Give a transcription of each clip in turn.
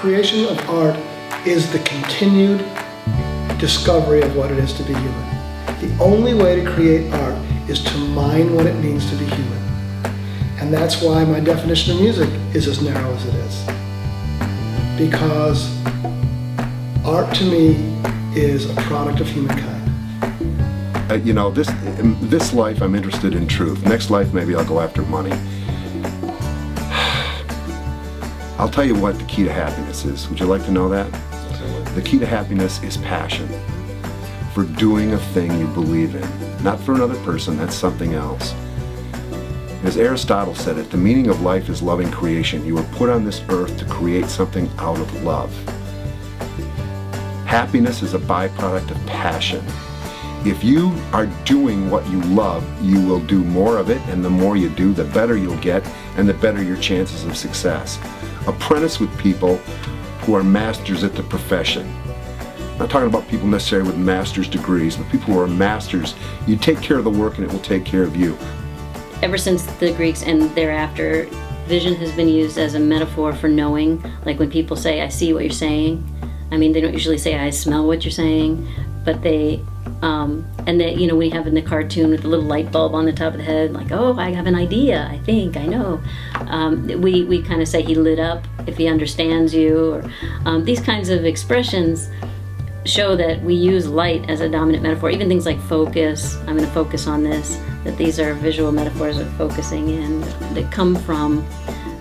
creation of art is the continued discovery of what it is to be human. The only way to create art is to mine what it means to be human. And that's why my definition of music is as narrow as it is. Because art to me is a product of humankind. This life I'm interested in truth. Next life maybe I'll go after money. I'll tell you what the key to happiness is. Would you like to know that? The key to happiness is passion. For doing a thing you believe in. Not for another person, that's something else. As Aristotle said it, the meaning of life is loving creation. You were put on this earth to create something out of love. Happiness is a byproduct of passion. If you are doing what you love, you will do more of it, and the more you do, the better you'll get, and the better your chances of success. Apprentice with people who are masters at the profession. I'm not talking about people necessarily with master's degrees, but people who are masters. You take care of the work and it will take care of you. Ever since the Greeks and thereafter, vision has been used as a metaphor for knowing. Like when people say, I see what you're saying. I mean, they don't usually say, I smell what you're saying, but they, when you have in the cartoon with the little light bulb on the top of the head, like, oh, I have an idea, I think, I know. We kind of say he lit up if he understands you, or these kinds of expressions show that we use light as a dominant metaphor. Even things like focus, I'm going to focus on this, that these are visual metaphors of focusing in that come from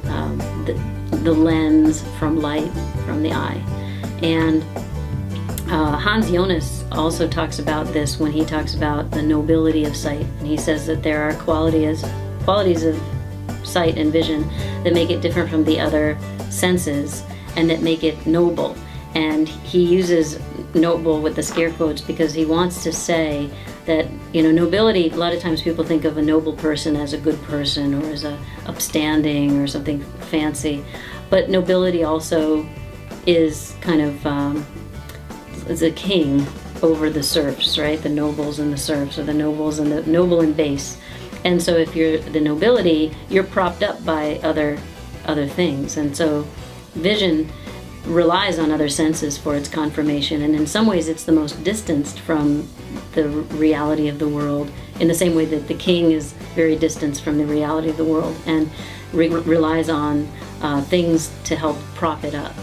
the lens, from light, from the eye. And Hans Jonas also talks about this when he talks about the nobility of sight. And he says that there are qualities of sight and vision that make it different from the other senses and that make it noble. And he uses noble with the scare quotes because he wants to say that, nobility, a lot of times people think of a noble person as a good person or as a upstanding or something fancy. But nobility also is kind of is a king over the serfs, right? The nobles and the serfs, or the nobles and the noble and base. And so if you're the nobility, you're propped up by other things. And so vision relies on other senses for its confirmation, and in some ways it's the most distanced from the reality of the world, in the same way that the king is very distanced from the reality of the world and relies on things to help prop it up.